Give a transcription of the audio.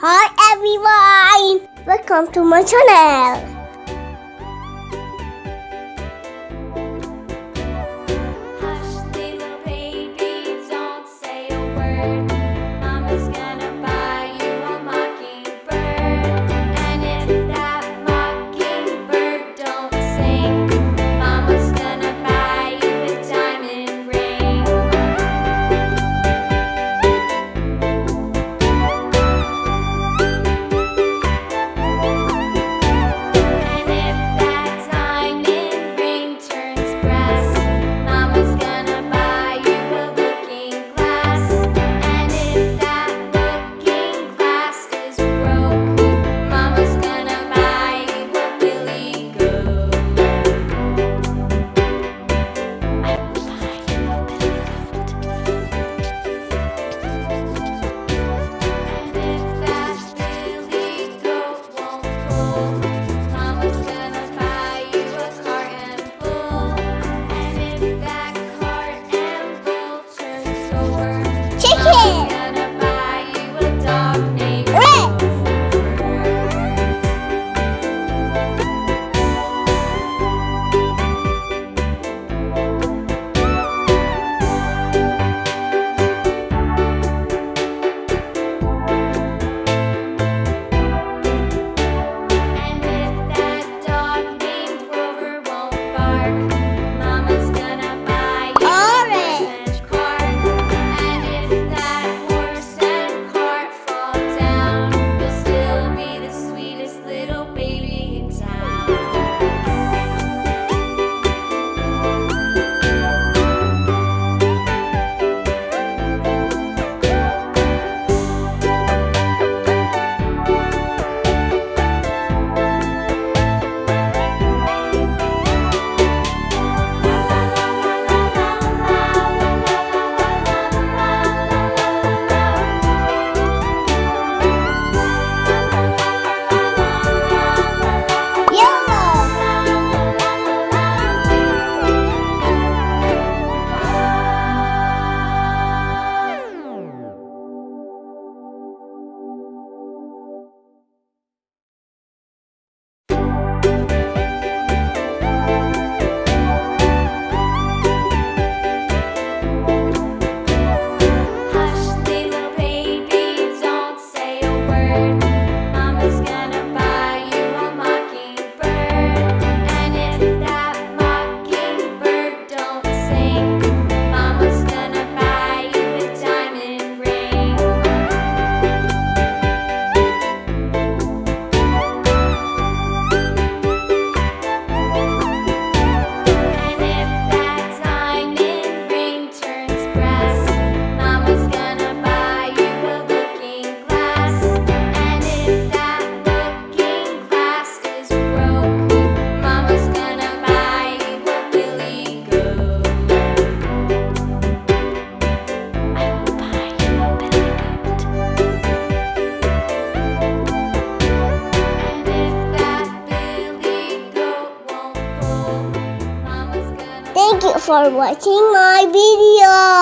Hi everyone! Welcome to my channel. Hush, little baby, don't say a word. Mama's gonna buy you a mockingbird. And if that mockingbird don't sing, Mama's gonna buy you a diamond ring. And if that diamond ring turns brass, Mama's gonna buy you a looking glass. And if that looking glass is broke, Mama's gonna buy you a billy goat. I will buy you a billy goat. And if that billy goat won't pull, Mama's gonna buy you a cart and bull. And if that cart and bull turns over, Mama's Chicken! gonna buy you a dog named Red! Rover. And if that dog named Rover won't bark, Mama's gonna buy you a horse and cart. And if that horse and cart fall down, you'll still be the sweetest little baby in town. Hush, little baby, don't say a word. Mama's gonna buy you a mockingbird. And if that mockingbird don't sing, Mama's gonna buy you a diamond ring. And if that diamond ring turns brass, Mama's gonna buy you a looking glass. And if that looking glass is broke, Mama's gonna buy you a billy goat. I will buy you a billy goat. And if that billy goat won't pull, Mama's gonna Thank you for watching my video.